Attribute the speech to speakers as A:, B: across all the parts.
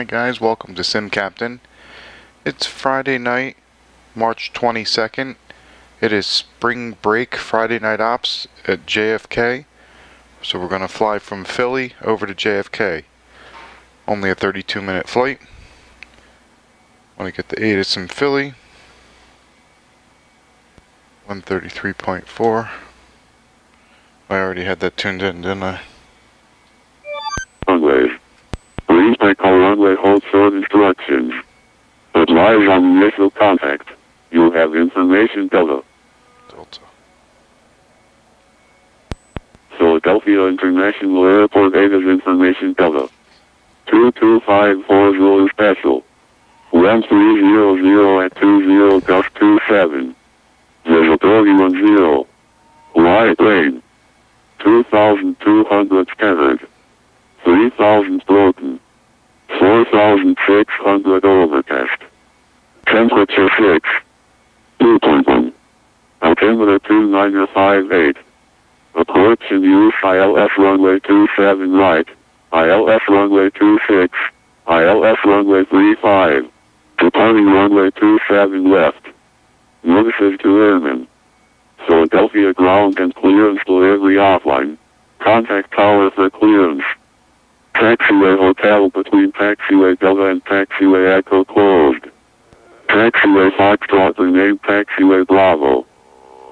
A: Hi guys, welcome to SimCaptain. It's Friday night, March 22nd. It is spring break Friday night ops at JFK. So we're going to fly from Philly over to JFK. Only a 32-minute flight. Want to get the ATIS in Philly. 133.4. I already had that tuned in, didn't I?
B: Runway. Please take all runway hold short instructions. Advise on initial contact. You have information Delta. Philadelphia International Airport ATIS information Delta. 2254 Zulu Special. Land 300 at 20 gust 27. Visibility 10. Light rain. 2,200 scattered. 3,000 broken. 4,600 overcast. Temperature 6. 2.1. Altimeter 2958. Approach and use ILS runway 27 right. ILS runway 26. ILS runway 35. Departing runway 27 left. Notices to airmen. Philadelphia ground and clearance delivery offline. Contact tower for clearance. Taxiway hotel between taxiway Delta and taxiway Echo closed. Taxiway Foxtrot renamed taxiway Bravo.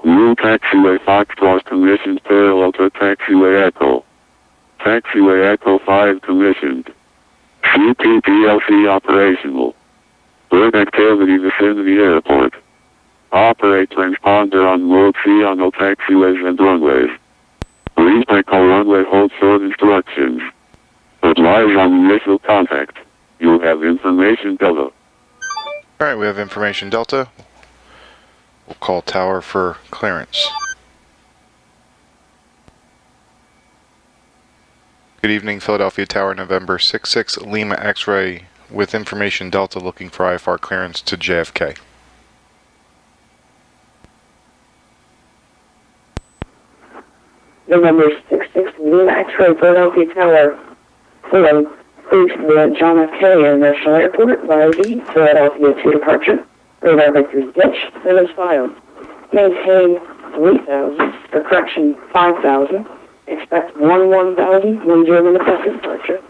B: New taxiway Foxtrot commissioned parallel to taxiway Echo. Taxiway Echo 5 commissioned. CPPLC operational. Bird activity vicinity airport. Operate transponder on mode C on all taxiways and runways. Please take all runway hold short instructions. Advise on initial contact. You have information Delta.
A: Alright, we have information Delta. We'll call tower for clearance. Good evening, Philadelphia Tower, November 66 Lima X-ray with information Delta looking for IFR clearance to JFK.
C: November 66 Lima X-ray Philadelphia Tower. Hello. Please the John F. Kennedy International Airport via the Philadelphia 2 departure. Radar vector ditch. That is filed. Maintain 3,000. Or correction, 5,000. Expect 1,000 when German effective departure.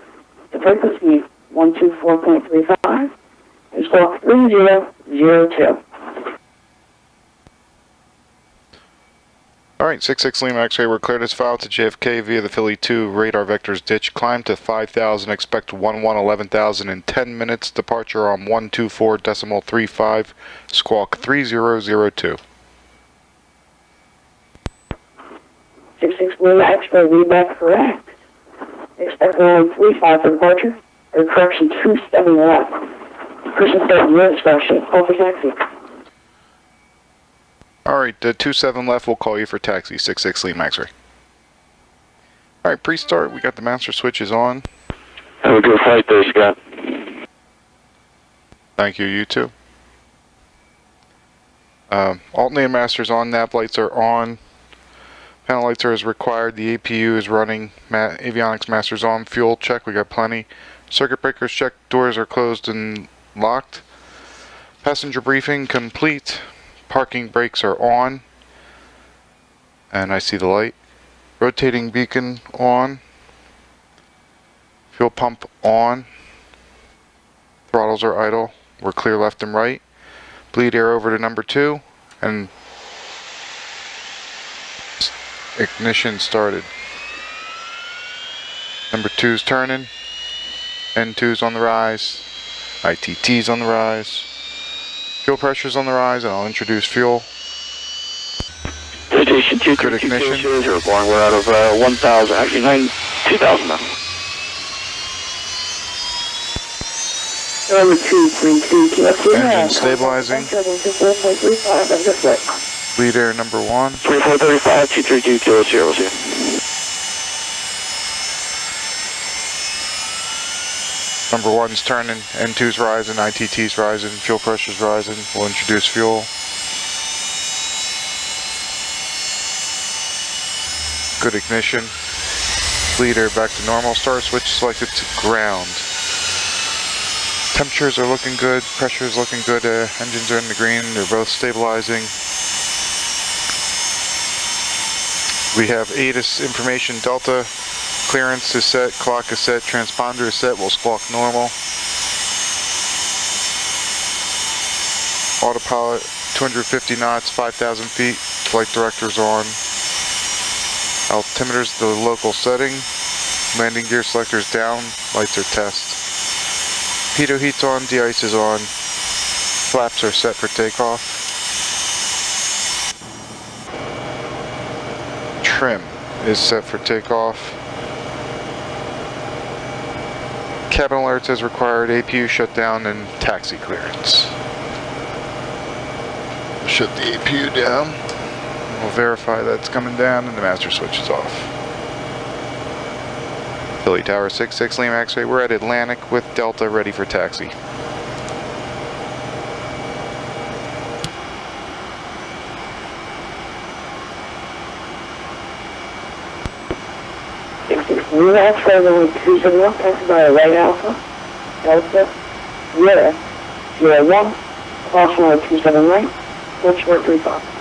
C: The frequency 124.35 is squawk 3002.
A: Alright, 66 Lima X-ray, we're cleared as filed to JFK via the Philly 2 radar vectors ditch. Climb to 5,000, expect 11,000 in 10 minutes. Departure on 124.35, squawk 3002.
C: 66 Lima X-ray, read back correct. Expect 135 for departure, or correction 27 left. Person 30 minutes correction, call for taxi.
A: Alright, 27 left, we'll call you for taxi, 66 Lima X-ray. Alright, pre-start, we got the master switches on.
B: Have a good flight there, Scott.
A: Thank you, you too. Alternating masters on, nav lights are on. Panel lights are as required, the APU is running, avionics masters on, fuel check, we got plenty. Circuit breakers check, doors are closed and locked. Passenger briefing complete. Parking brakes are on. And I see the light. Rotating beacon on. Fuel pump on. Throttles are idle. We're clear left and right. Bleed air over to number 2. And ignition started. Number 2's turning. N2's on the rise. ITT's on the rise. Fuel pressure's on the rise, and I'll introduce fuel.
B: Good
A: ignition.
B: We're out of 1,000, actually 2,000 now.
C: Number 232,
A: Engine stabilizing. Bleed air number 1.
B: 3435, 232, Kilo Sierra, see you.
A: Number 1's turning, N2's rising, ITT's rising, fuel pressure's rising. We'll introduce fuel. Good ignition. Bleed air back to normal. Star switch selected to ground. Temperatures are looking good, pressure is looking good, engines are in the green, they're both stabilizing. We have ATIS information, Delta, clearance is set, clock is set, transponder is set, we'll squawk normal. Autopilot, 250 knots, 5,000 feet, flight director's on. Altimeter's the local setting, landing gear selector's down, lights are test. Pitot heat's on, de-ice is on, flaps are set for takeoff. Trim is set for takeoff. Cabin alerts as required, APU shut down, and taxi clearance. Shut the APU down. We'll verify that's coming down and the master switch is off. Philly Tower 66 Lima X-ray, we're at Atlantic with Delta ready for taxi.
C: Lima X-ray, runway 271, passing by a right Alpha, Delta, Sierra, Sierra 1, cross runway 27 right, full short 35.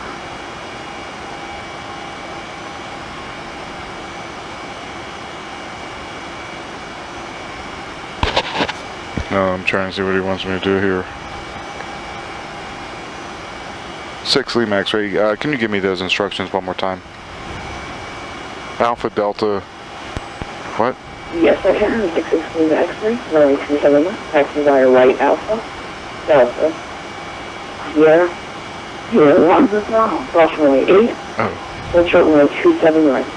A: No, I'm trying to see what he wants me to do here. 6 Lima X-ray, can you give me those instructions one more time? Alpha, Delta, what?
C: Yes, I can. 66 Lima X-ray, runway 271, passing by a right Alpha, Delta, Sierra, Sierra 1, cross runway 8, full short runway 27 right.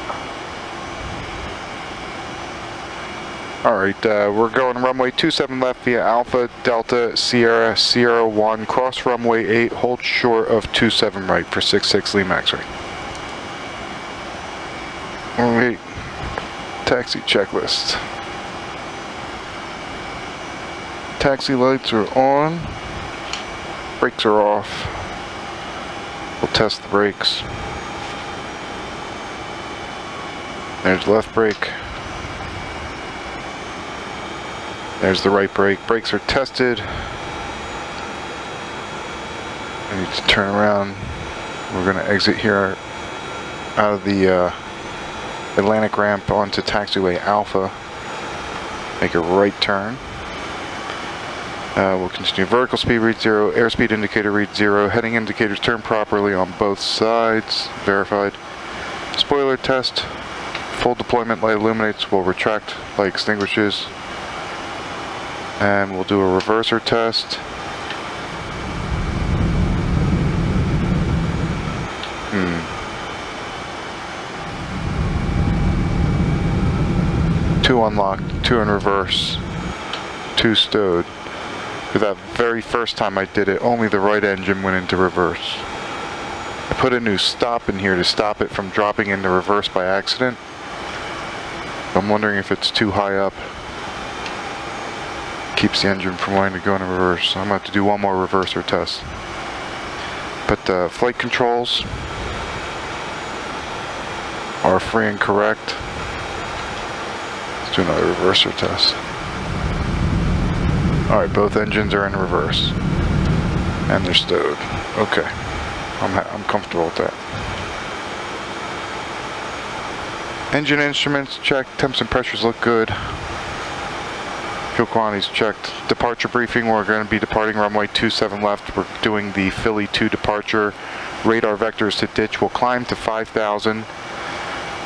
A: Alright, we're going runway 27 left via Alpha, Delta, Sierra, Sierra 1, cross runway 8, hold short of 27 right for 66 Lima X-ray. Alright, taxi checklist. Taxi lights are on, brakes are off. We'll test the brakes. There's left brake. There's the right brake. Brakes are tested. I need to turn around. We're going to exit here out of the Atlantic ramp onto taxiway Alpha. Make a right turn. We'll continue. Vertical speed reads 0. Airspeed indicator reads 0. Heading indicators turn properly on both sides. Verified. Spoiler test. Full deployment light illuminates. Will retract. Light extinguishes. And we'll do a reverser test. Two unlocked, two in reverse, two stowed. For that very first time I did it, only the right engine went into reverse. I put a new stop in here to stop it from dropping into reverse by accident. I'm wondering if it's too high up. Keeps the engine from wanting to go into reverse. I'm going to have to do one more reverser test. But the flight controls are free and correct. Let's do another reverser test. Alright, both engines are in reverse. And they're stowed. Okay. I'm comfortable with that. Engine instruments checked. Temps and pressures look good. Fuel quantities checked. Departure briefing, we're going to be departing runway 27 left. We're doing the Philly 2 departure. Radar vectors to ditch will climb to 5,000.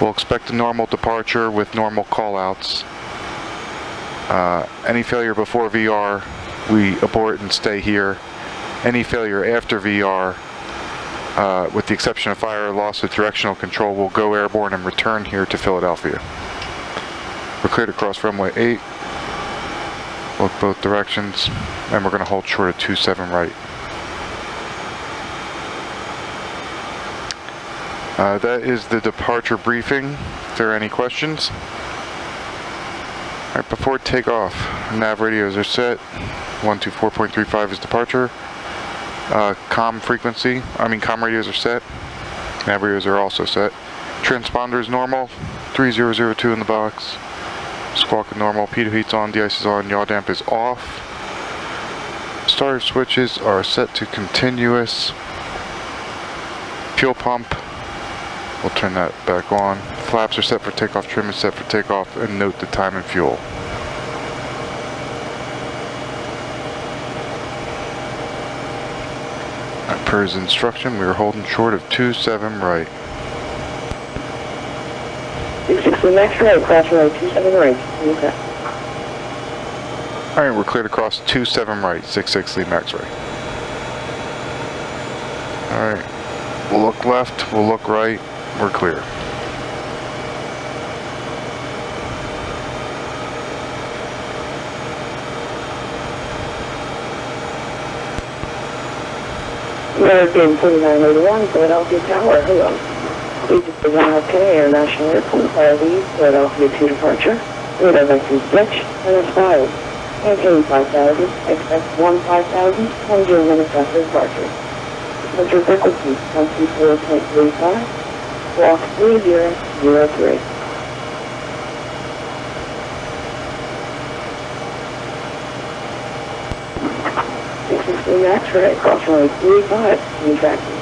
A: We'll expect a normal departure with normal callouts. Any failure before VR, we abort and stay here. Any failure after VR, with the exception of fire or loss of directional control, will go airborne and return here to Philadelphia. We're cleared across runway 8. Look both directions, and we're going to hold short of 27 right. That is the departure briefing. If there are any questions. Alright, before takeoff, nav radios are set. 124.35 is departure. Com radios are set. Nav radios are also set. Transponder is normal. 3002 in the box. Squawk normal. Pitot heat's on. De-ice is on. Yaw damp is off. Starter switches are set to continuous. Fuel pump, we'll turn that back on. Flaps are set for takeoff, trim is set for takeoff, and note the time and fuel. Per his instruction, we are holding short of 27 right.
C: 260 max right, cross right, 27 right. Okay.
A: Alright, we're cleared across 27 right, 660 max right. Alright, we'll look left, we'll look right, we're clear.
C: American 4981, Philadelphia Tower, hello. Please design OK, International Airport, Harvey, Philadelphia to departure. Radar vectors ditch, and is filed. Maintain 5,000, expect 15,000, 20 minutes after departure. Departure frequency, 124.35, walk 3003. 660 max right, cross runway 35, new taxi.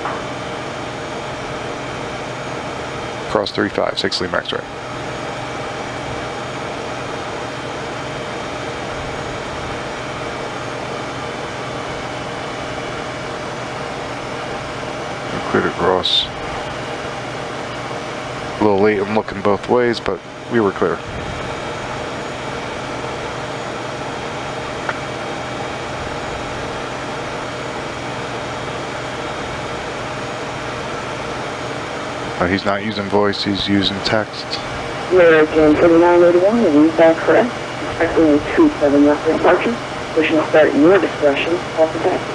A: Cross 35, 660 max right. We cleared across. A little late, I'm looking both ways, but we were clear. He's not using voice, he's using text.
C: American 4981, is that correct? Expecting a 27 left departure. Pushing start at your discretion, off the taxi.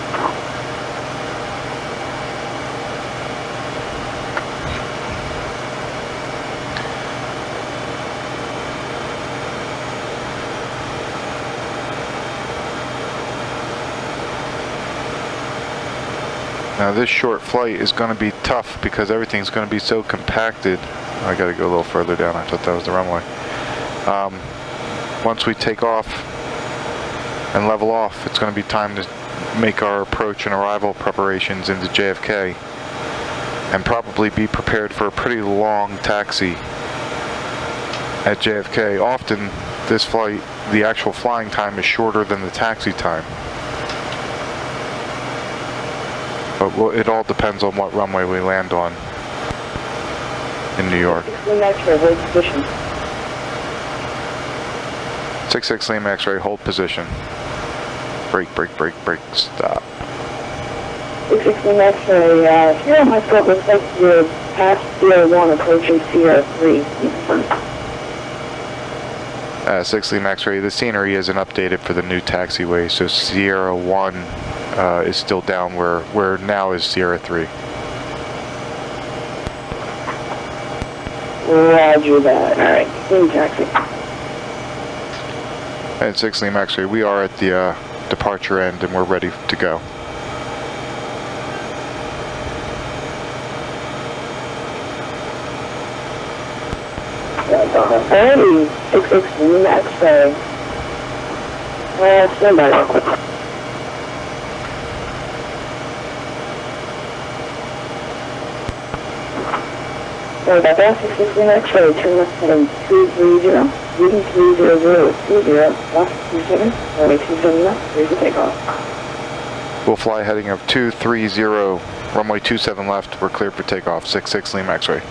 A: Now this short flight is going to be tough because everything's going to be so compacted. I got to go a little further down. I thought that was the runway. Once we take off and level off, it's going to be time to make our approach and arrival preparations into JFK and probably be prepared for a pretty long taxi at JFK. Often this flight, the actual flying time is shorter than the taxi time. But it all depends on what runway we land on in New York. 66 Lima X-ray, hold position. Brake, brake, brake, brake, stop.
C: 66 Lima X-ray, here on my scope looks like you're past Sierra 1 approaching Sierra 3.
A: 6 Lima X-ray, the scenery isn't updated for the new taxiway, so Sierra 1 is still down where now is Sierra 3.
C: Roger that. Alright, new taxi.
A: At 6 Lima X-ray, we are at the departure end and we're ready to go.
C: Alrighty, 66 Lima X-ray. Stand by real quick. Sorry about that, 66 Lima X-ray, turn left heading 230, reading 30020, left 27, runway 27 left, ready to take off.
A: We'll fly heading of 230, runway 27 left, we're cleared for takeoff, 66 Lima X-ray.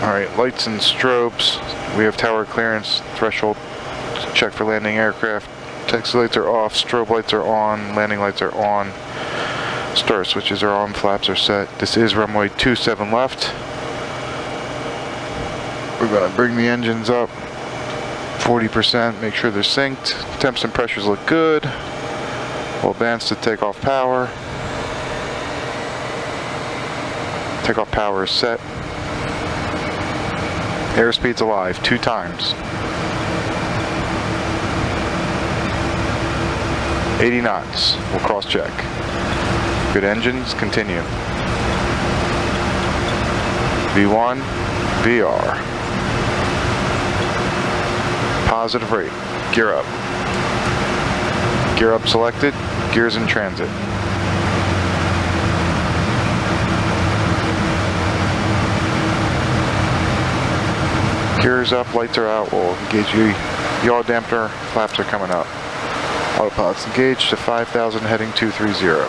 A: Alright, lights and strobes, we have tower clearance, threshold, check for landing aircraft, taxi lights are off, strobe lights are on, landing lights are on. Star switches are on, flaps are set. This is runway 27 left. We're going to bring the engines up 40%, make sure they're synced. Temps and pressures look good. We'll advance to takeoff power. Takeoff power is set. Airspeed's alive 2 times. 80 knots. We'll cross check. Good engines, continue. V1, VR. Positive rate, gear up. Gear up selected, gears in transit. Gears up, lights are out, we'll engage yaw dampener, flaps are coming up. Autopilot's engaged to 5,000 heading 230.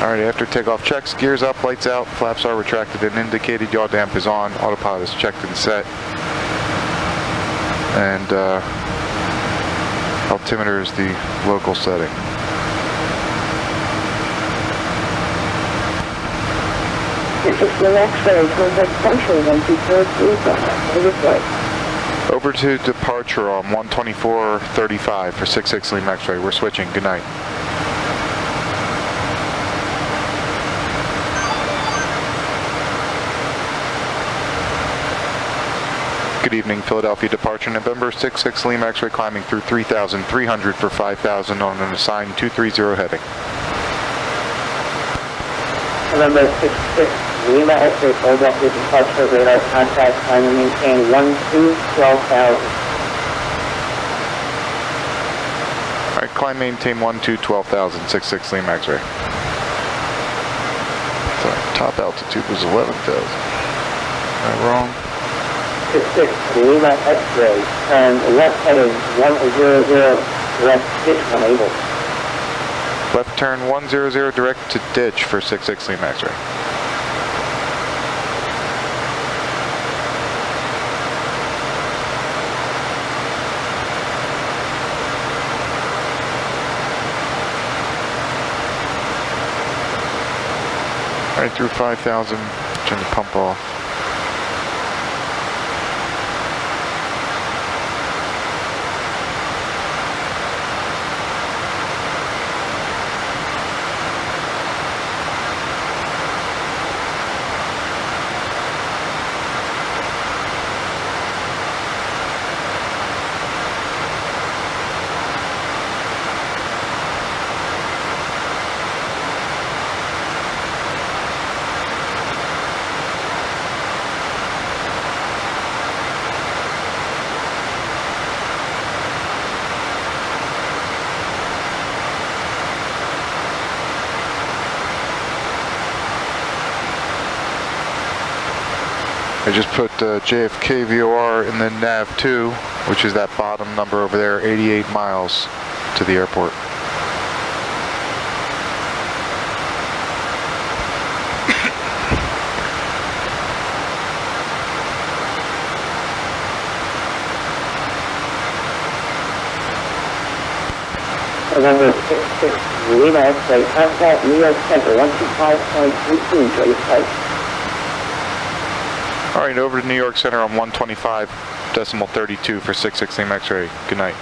A: Alright, after takeoff checks, gears up, lights out, flaps are retracted and indicated, yaw damp is on, autopilot is checked and set. And altimeter is the local setting.
C: This is the next phase, contact departure 12435.
A: Over to departure on 124.35 for 66 Lima X-ray. We're switching. Good night. Good evening, Philadelphia departure, November 66 Lima X-ray climbing through 3,300 for 5,000 on an assigned 230 heading.
C: November 66 Lima X-ray, Philadelphia departure, radar contact, time to maintain 12,000.
A: Alright, climb maintain 12,000, 66 Lima X-ray. Sorry, top altitude was 11,000. Am I wrong?
C: 66 Lima X-ray, turn left heading 100, left ditch unable.
A: Left turn 100 direct to ditch for 66 Lima X-ray. Right through 5,000, turn the pump off. I just put JFK VOR in the nav2, which is that bottom number over there, 88 miles to the airport.
C: November 66 Lima X-ray, contact New York Center 125.32 to your flight.
A: Alright, over to New York Center on 125.32 for 66 Lima X-ray. Good night.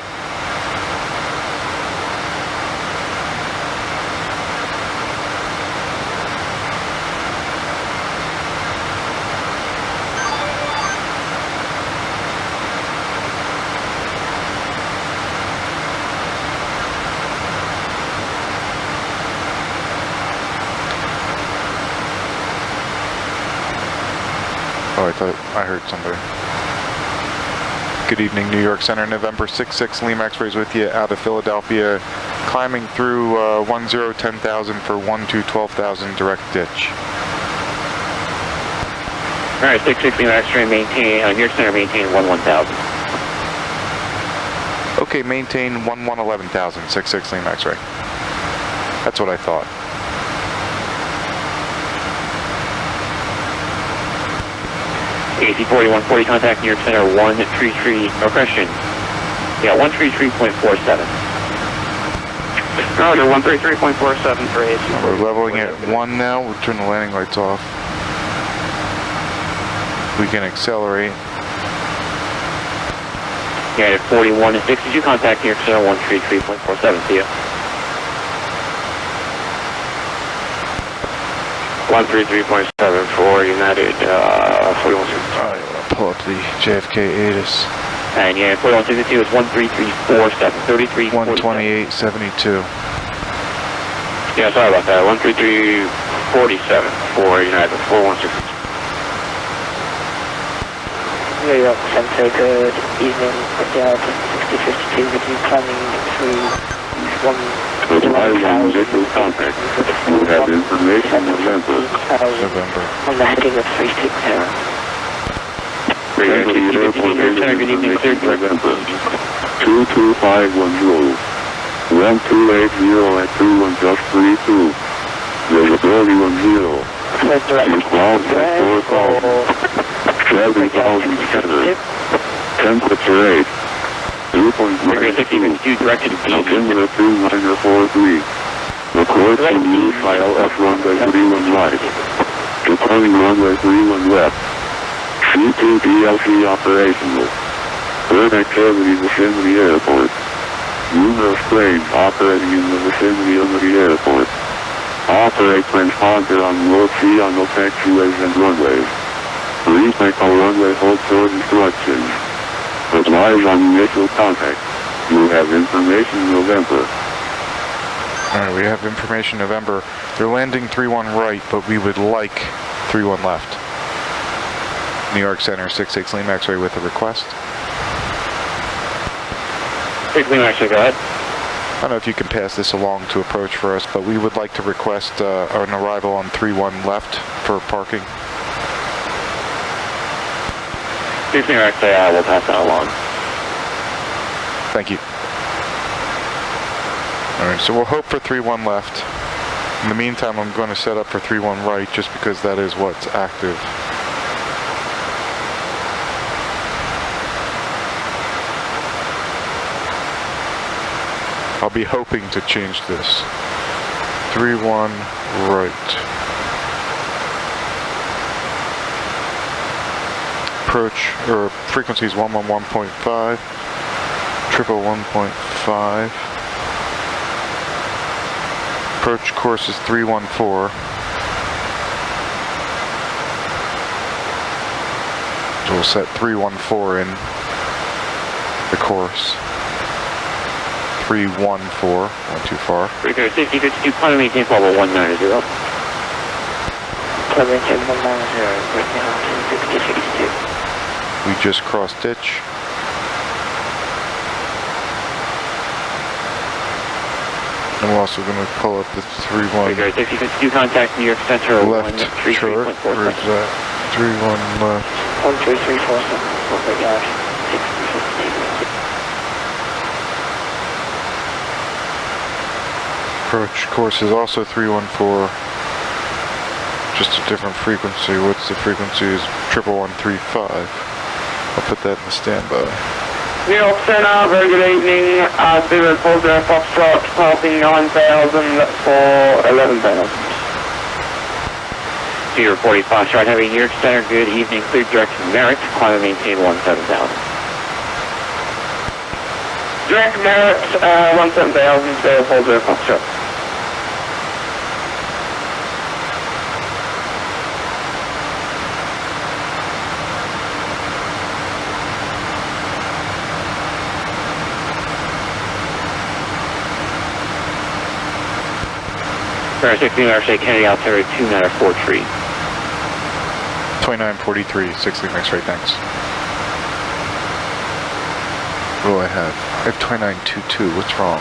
A: Oh, I thought I heard somebody. Good evening, New York Center, November 66 Lima X-rays with you out of Philadelphia, climbing through 10,000 for 12,000 direct ditch.
D: Alright, 66 Lima X-ray, maintain, New York Center, maintain 11,000.
A: Okay, maintain 11,000, 66 Lima X-ray. That's what I thought.
D: AC 4140, contact New York Center 133, no question. Yeah, 133.47. Roger, 133.47 for AC.
A: We're leveling at 1 now, we'll turn the landing lights off. We can accelerate.
D: Yeah, at 41 and 62, contact New York Center 133.47, see ya. 133.74 United, 41.
A: Alright, I'll pull up the JFK ATIS.
D: And yeah, 4162 is 13347, 33.
A: 128.72.
D: Yeah, sorry about that. 133. 47 for United 416.
C: New York Center, good evening. Delta 6052 with you climbing through 1.
B: Advise on visual contact. You have information November.
C: On the heading of 360.
B: Central Airport
D: Good evening, cleared
B: November. 22510. 1280 at 21 just 32. Visibility 10. Clouds at 4,000. 7,000 center. Temperature 8. 2.92.
D: Directed
B: Altimeter 2943. Report to use CLS runway 31 right. Departing runway 31 left. C2 PLC operational. Bird activity vicinity airport. Numerous planes operating in the vicinity of the airport. Operate transponder on low sea on the taxiways and runways. Respect all runway hold short instructions. Advise on initial contact. You have information November.
A: Alright, we have information November. They're landing 31 right, but we would like 31 left. New York Center 66 Lima X-ray with a request.
D: 6 Lima X-ray, go ahead.
A: I don't know if you can pass this along to approach for us, but we would like to request an arrival on 31 left for parking.
D: 6 Lima X-ray, I will pass that along.
A: Thank you. Alright, so we'll hope for 31 left. In the meantime, I'm going to set up for 31 right just because that is what's active. I'll be hoping to change this. 31 right. Approach, or frequency is 111.5, triple 1.5. Approach course is 314. So we'll set 314 in the course. 314, not too far.
D: Breaker 6052, climb maintain level 190.
C: Climb maintain 190, right now, 6062.
A: We just crossed ditch. And we're also going to pull up the 31
D: Breaker 6052, contact New York Center
A: left short. Where's that? 31 left.
C: 13347, over dash 6052.
A: Approach course is also 314, just a different frequency. What's the frequency is 11135. I'll put that in the standby.
E: New York Center, very good evening. Zero Fulton Foxtrot, passing 9,000 for 11,000.
D: 040 Foxtrot, having New York Center, good evening, cleared direct to Merritt, climb and maintain 17,000.
E: Direct Merritt, 17,000, Zero Fulton Foxtrot.
D: Paris 6 Lima X-ray, Kennedy Altimeter 2943.
A: 2943, 6 Lima X-ray, thanks. What do I have? I have 2922, what's wrong?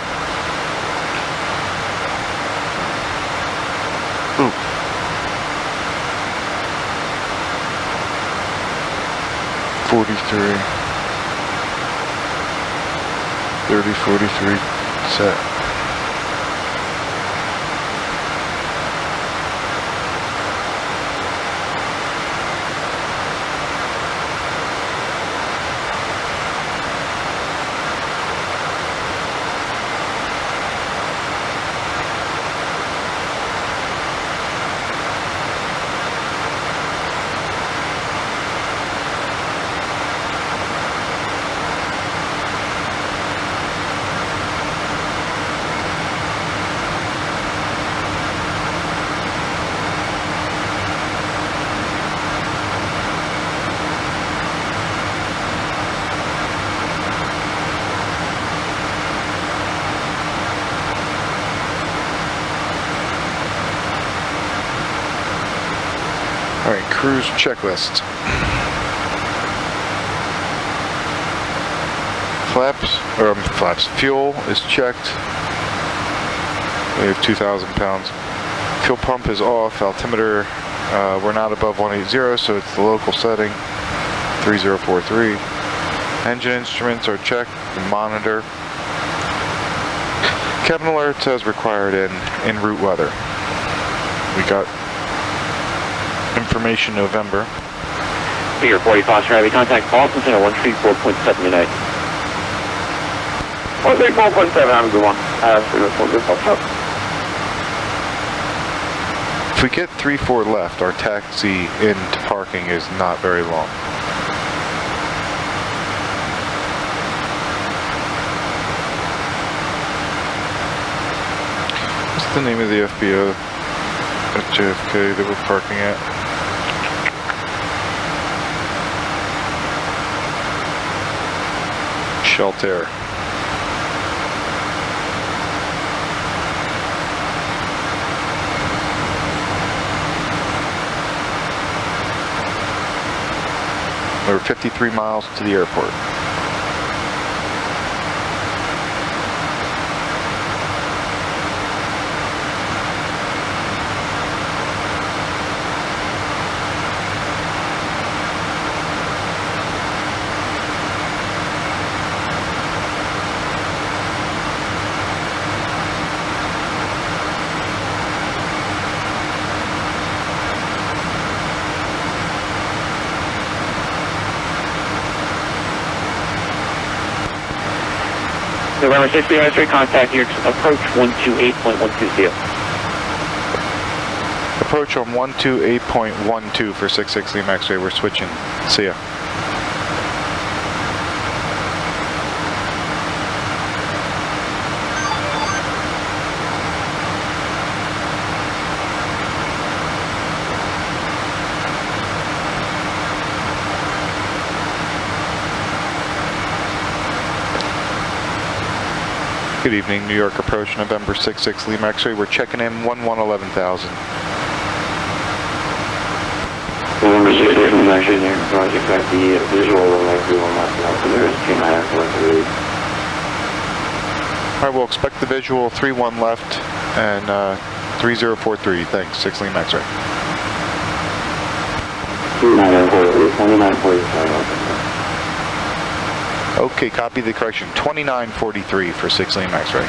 A: Ooh. $43. 3043 set. cruise checklist. Flaps. Fuel is checked. We have 2,000 pounds. Fuel pump is off. Altimeter, we're not above 180, so it's the local setting, 3043. Engine instruments are checked. The monitor. Cabin alerts as required in route weather. We got information November.
D: Figure 40 Foster Heavy, contact Boston Center 134.7 tonight.
E: 134.7, I'm the one. Figure 40 Foster.
A: If we get 3-4 left, our taxi into parking is not very long. What's the name of the FBO at JFK that we're parking at? Shelter. We're 53 miles to the airport.
D: November 6th, United States, contact your approach 128.120.
A: Approach on 128.12 for 66 Lima X-ray. We're switching. See ya. Good evening, New York approach, November 66 Lima X-ray. We're checking in 11,000.
B: November 66 Lima X-ray, New York approach, expect the visual like we will not know. So there's 2-9 left to read.
A: Alright, we'll expect the visual 3-1 left and 3043. Thanks, 6 Lima X-ray.
B: 2943,
A: Okay, copy the correction. 2943 for 6 Lima X-ray.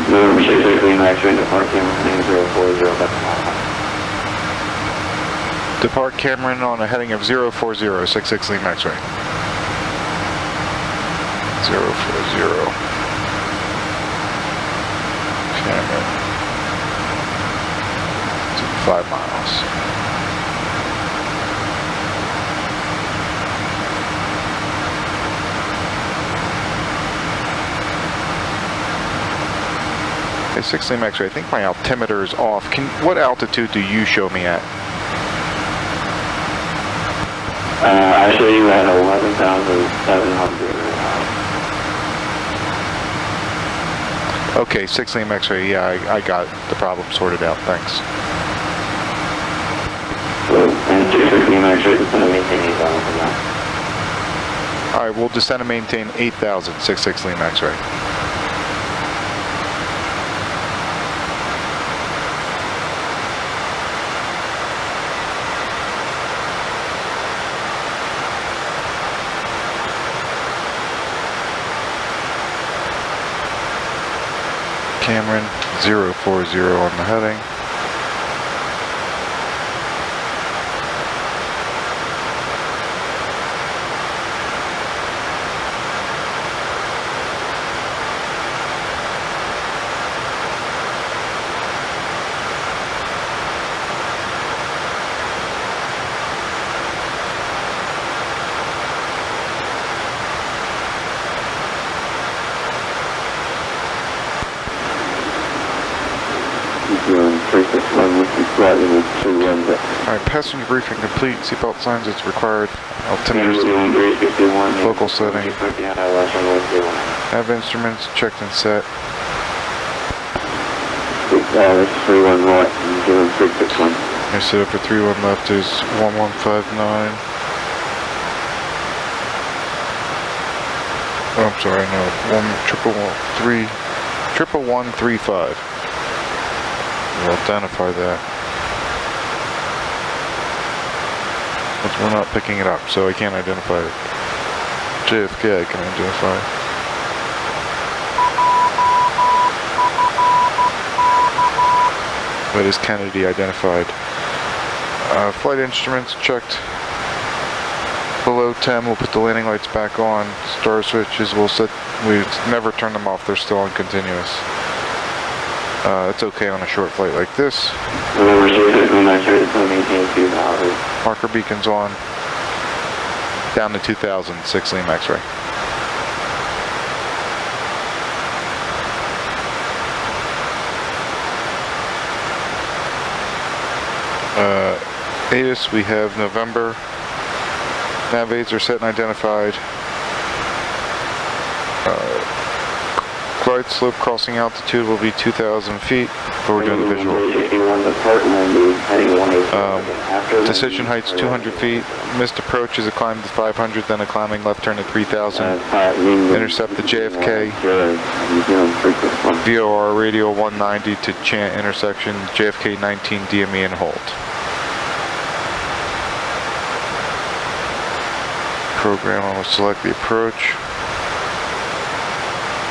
B: November 66 Lima X-ray, depart Cameron, 040,
A: Depart Cameron on a heading of 040, 66 Lima X-ray. 040. Cameron. 5 miles. Okay, 6 Lima X-ray. I think my altimeter is off. What altitude do you show me at?
B: I show you at 11,700.
A: Okay, 6 Lima X-ray. Yeah, I got the problem sorted out. Thanks.
B: And 6 Lima X-ray, descend and maintain 8,000 for now.
A: Alright, we'll descend and maintain 8,000, 6 Lima X-ray. Cameron, 040 on the heading. Alright, passenger briefing complete. Seatbelt signs it's required. Altimeters, local setting. Nav instruments checked and set.
B: 31 right, 0661.
A: I set up for 31 left is 1159. Oh, I'm sorry, no, 1135. We'll identify that. But we're not picking it up, so I can't identify it. JFK I can identify. But is Kennedy identified? Flight instruments checked. Below 10, we'll put the landing lights back on. Star switches, we'll set. We never turn them off; they're still on continuous. It's okay on a short flight like this. Marker beacons on. Down to 2000, 6 Lima X-ray. ATIS, we have November. Nav aids are set and identified. Glide slope crossing altitude will be 2,000 feet, but we're doing the visual. Decision height's 200 feet. Missed approach is a climb to 500, then a climbing left turn to 3,000. Intercept the JFK. VOR radio 190 to chant intersection JFK 19 DME and hold. Program, I will select the approach.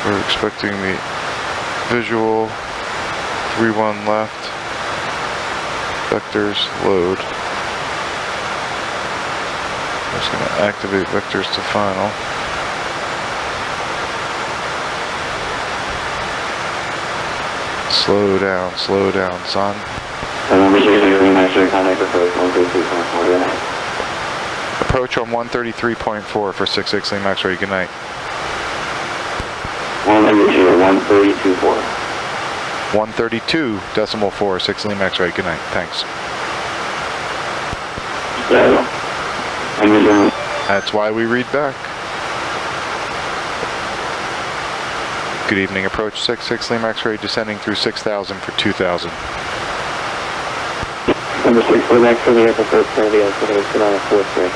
A: We're expecting the visual 3-1 left. Vectors load. I'm just going to activate vectors to final. Slow down, son. Approach on 133.4 for 66 Lima X-ray. Good night.
B: 132.4.
A: 132.4, 6 Lima X-ray. Good night. Thanks. That's why we read back. Good evening. Approach 66 Lima X-ray descending through 6,000 for 2,000.
D: Number 6 Lima X-ray, the airport first, going to be on the 4th break.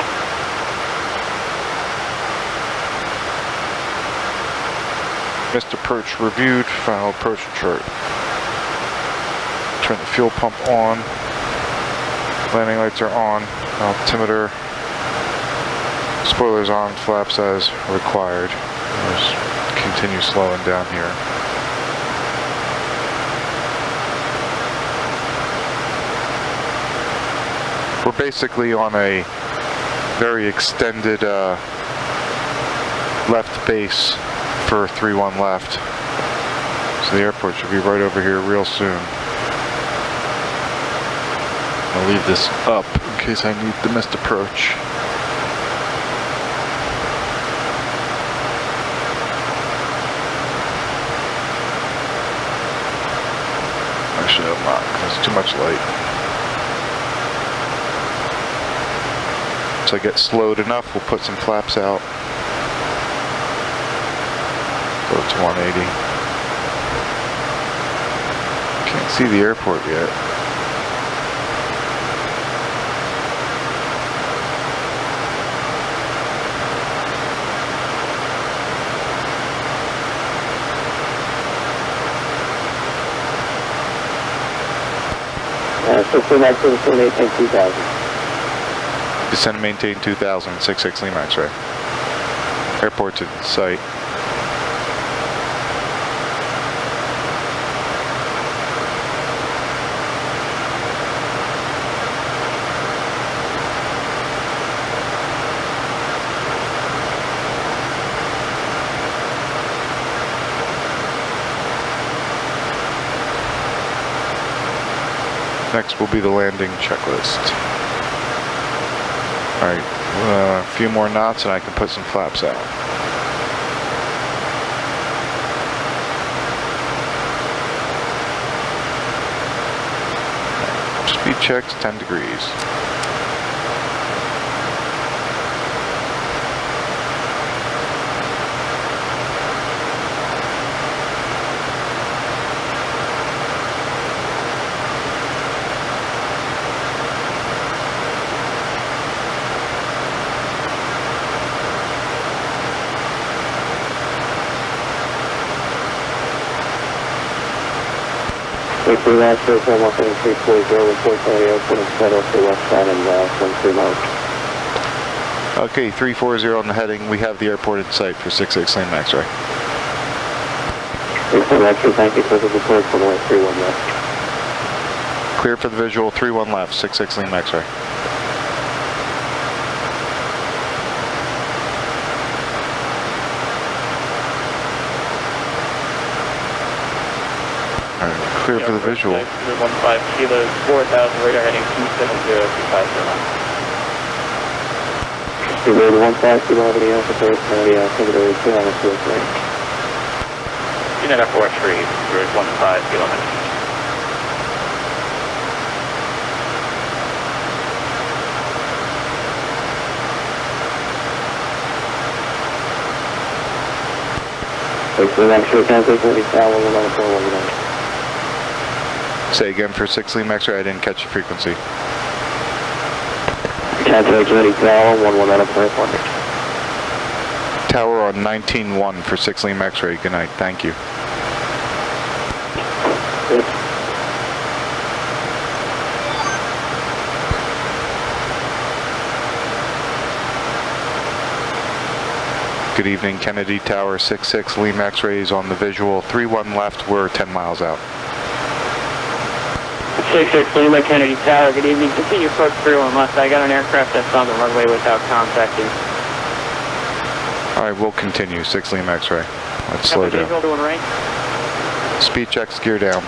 A: Missed approach reviewed, final approach chart. Turn the fuel pump on. Landing lights are on. Altimeter. Spoilers on, flaps as required. Just continue slowing down here. We're basically on a very extended left base for 3-1 left. So the airport should be right over here real soon. I'll leave this up in case I need the missed approach. Actually, I'm not, because it's too much light. So I get slowed enough, we'll put some flaps out. Go to 180. Can't see the airport yet. Descend and maintain 2000, 66 Lima X-ray. Airport's in sight. Next will be the landing checklist. Alright, a few more knots and I can put some flaps out. Speed checks 10 degrees.
D: We're not sure if I'm up in 340, report on the airport and set off the west side and 13 miles.
A: Okay, 340 on the heading. We have the airport in sight for 66 Lima X-ray.
D: Thank you for the report for the 31 left.
A: Clear for the visual, 31 left, 66 Lima X-ray. Clear for the visual.
D: 15 kilos, 4,000 radar heading 270, 250. Road 15 kilo over the Alpha First, Secretary 2 on the field range. Unit F43, road 15 kilometers. Thanks for the next short time, please, maybe tower 1141.
A: Say again for 6 Lima X-ray, I didn't catch the frequency.
D: Cancellation ready tower, 119.1.
A: Tower on 19.1 for 6 Lima X-ray, good night, thank you.
D: Good.
A: Good evening, Kennedy Tower, 66 Lima X-rays on the visual, 31 left, we're 10 miles out.
E: 66 Lima Kennedy Tower, good evening. Continue approach 31 left. I got an aircraft that's on the runway without contacting.
A: Alright, we'll continue, 6 Lima X-ray. Let's slow down.
E: Doing right.
A: Speed checks, gear down.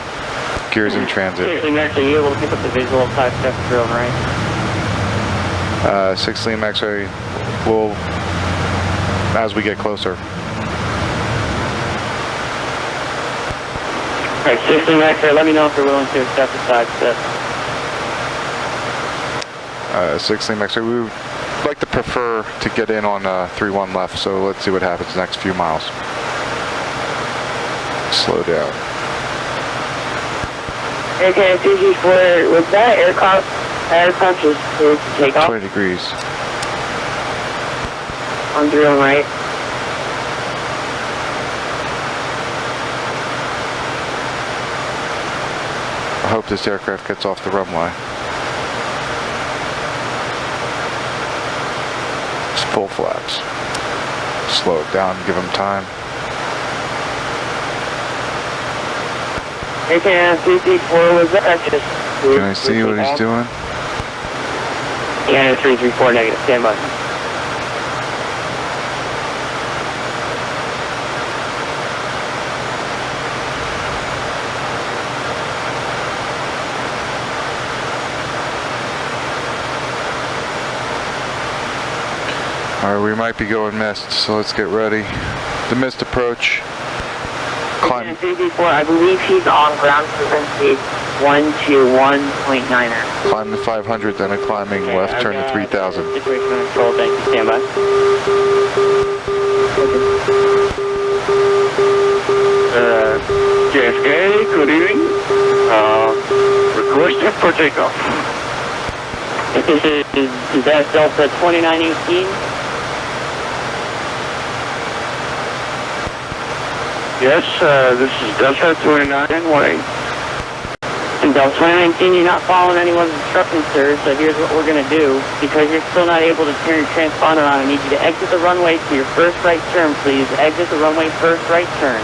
A: Gears in transit.
E: 6 Lima X-ray, you able to pick up the visual of 5 steps drill right?
A: 6 Lima X-ray, we'll, as we get closer.
E: Alright, 6 Lima X-ray, let me know if you're willing to accept the side step.
A: 6 Lima X-ray, we would like to prefer to get in on 3-1 left, so let's see what happens the next few miles. Slow down.
E: Okay, CG4, was that aircraft is to take off?
A: 20 degrees.
E: On drill right.
A: I hope this aircraft gets off the runway. Just full flaps. Slow it down, give him time.
E: Okay, CG4, was that just...
A: Can I see what he's doing?
E: Yeah, 334 negative, stand by.
A: Alright, we might be going missed, so let's get ready. The missed approach. Climb.
E: CG4, I believe he's on ground frequency 121.9er.
A: Climb to 500, then a climbing left turn to 3000.
E: Situation under control, thank you, stand by.
B: JFK, good evening. Requesting for takeoff.
E: Is that Delta 2918?
B: Yes, this is Delta 2918.
E: And Delta 2019, you're not following anyone's instructions, sir, so here's what we're going to do. Because you're still not able to turn your transponder on, I need you to exit the runway to your first right turn, please. Exit the runway first right turn.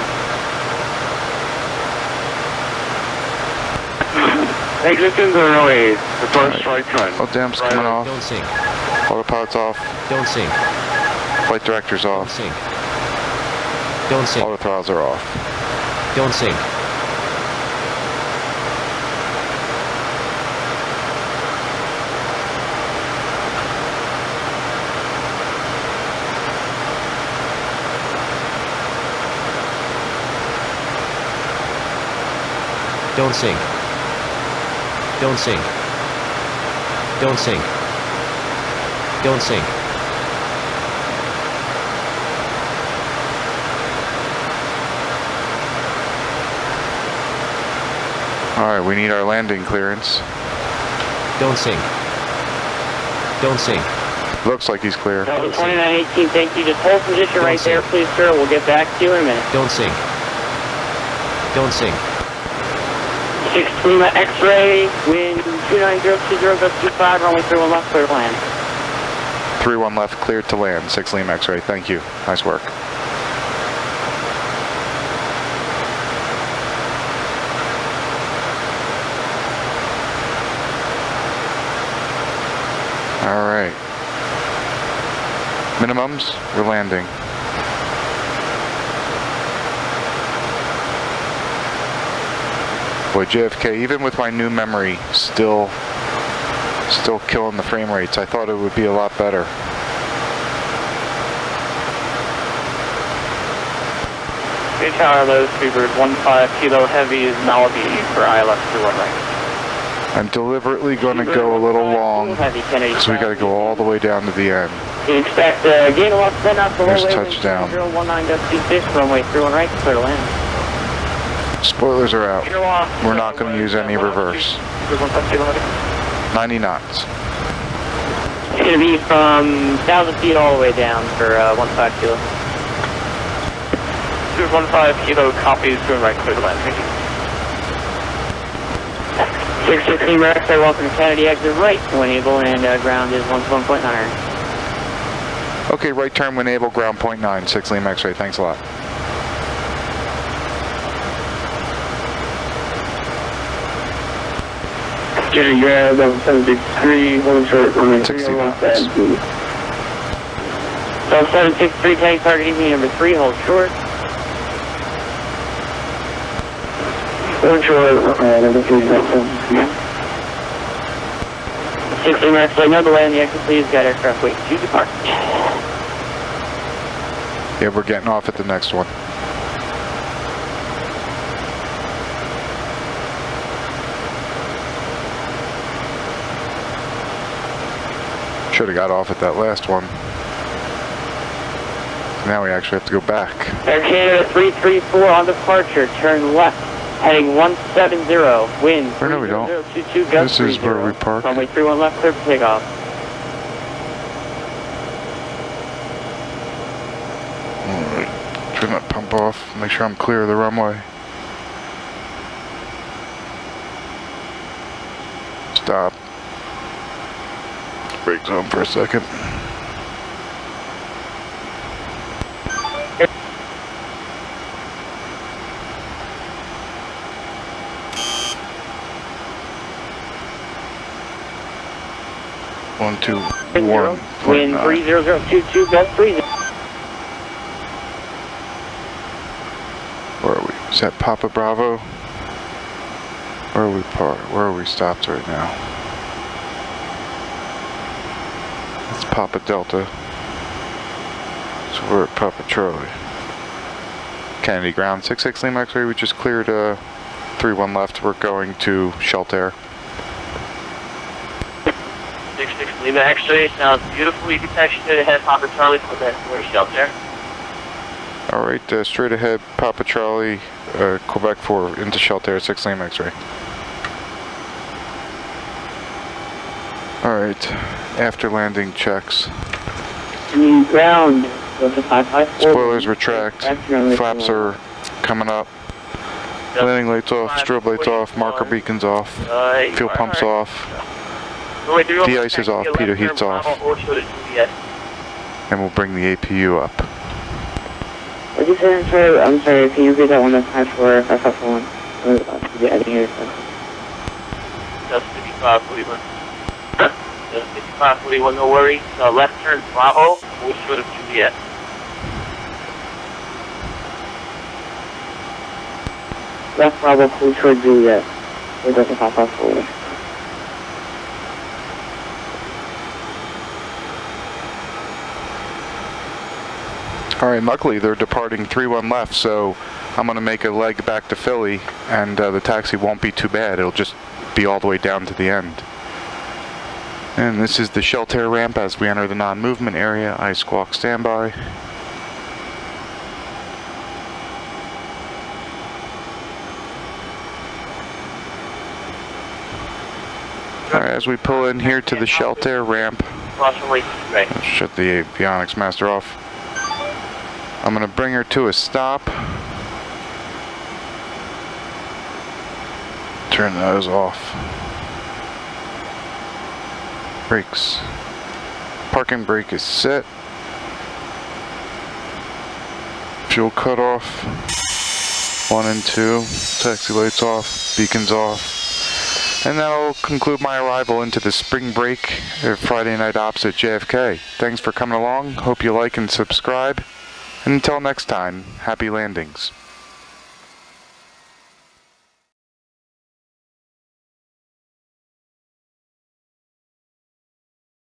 B: Exiting the runway, the first right turn.
A: Oh, damp's coming off.
F: Don't sink.
A: Autopilot's off.
F: Don't sink.
A: Flight director's
F: Don't
A: off.
F: sink. Don't sink.
A: Auto throttles are off.
F: Don't sink. Don't sink. Don't sink. Don't sink. Don't sink.
A: Alright, we need our landing clearance.
F: Don't sink. Don't sink.
A: Looks like he's clear.
E: Delta 2918, thank you. Just hold position right there, please, sir. We'll get back to you in a minute.
F: Don't sink. Don't sink.
E: 6 Lima X-ray, wind 29020, gust 25, runway 31 left, clear to land.
A: 3-1 left, cleared to land. 6 Lima X-ray, thank you. Nice work. Alright. Minimums, we're landing. Boy, JFK, even with my new memory, still killing the frame rates. I thought it would be a lot better.
E: Hey, Tower, low, Speedbird 15 kilo heavy is Malibu for ILS 21 right.
A: I'm deliberately going to go a little long, so we got to go all the way down to the end.
E: You expect gain of loss 10 knots the whole
A: There's
E: way.
A: touchdown.
E: 019.26, runway 31 right, clear to land.
A: Spoilers are out. We're not going to use any reverse. 90 knots.
E: It's going to be from 1,000 feet all the way down for 15 kilo. 215 kilo copies, going right, clear to land. Thank you. 616 Rex, I welcome to Kennedy, exit right when able, and ground is 11.9.
A: Okay, right turn when able, ground point 9, 6 Lima X-ray, thanks a lot.
C: Jenny, grab 763, holding short, running
A: 60
C: knots.
A: knots.
E: So 763, tank target evening number 3, hold short.
C: Holding short, number 3, knots.
E: 6 Lima X, no delay on the exit, please, got aircraft wait to depart.
A: Yeah, we're getting off at the next one. Should have got off at that last one. Now we actually have to go back.
E: Air Canada 334 on departure, turn left, heading 170, wind.
A: Or no, we don't.
E: 022, gust
A: This is where we park.
E: Runway 31 left, clear for takeoff.
A: Alright, turn that pump off, make sure I'm clear of the runway. Stop. Brake zone for a second. One, two, one.
E: Wind 30022, gust 30.
A: Where are we? Is that Papa Bravo? Where are we parked? Where are we stopped right now? It's Papa Delta. So we're at Papa Charlie. Kennedy ground 66 Lima X-ray. We just cleared 3-1 left. We're going to Shelter.
E: 66 Lima X-ray, sounds beautiful. You can taxi straight ahead, Papa Charlie, for that for Shelter.
A: Alright, straight ahead, Papa Charlie, Quebec 4 into Shelter 6 Lima X-ray. Alright, after landing checks.
C: Ground, Delta 554.
A: Spoilers retract, flaps are coming up. Landing lights off, strobe lights off, marker beacons off, fuel pumps off, de-ice is off, pitot heat's off, and we'll bring the APU up.
C: What did you say? I'm sorry, can you repeat that one? That's 541. Yeah, I didn't hear it.
E: Just 5541. Just 5541, no worries. Left turn Bravo, full short of Juliet.
C: Left Bravo, full short Juliet. It doesn't pop up forward.
A: Alright, luckily they're departing 3-1 left, so I'm going to make a leg back to Philly, and the taxi won't be too bad. It'll just be all the way down to the end. And this is the shelter ramp as we enter the non-movement area. I squawk standby. Alright, as we pull in here to the shelter ramp, let's shut the avionics master off. I'm going to bring her to a stop. Turn those off. Brakes. Parking brake is set. Fuel cutoff. 1 and 2. Taxi lights off. Beacons off. And that'll conclude my arrival into the spring break of Friday Night Ops at JFK. Thanks for coming along. Hope you like and subscribe. And until next time, happy landings.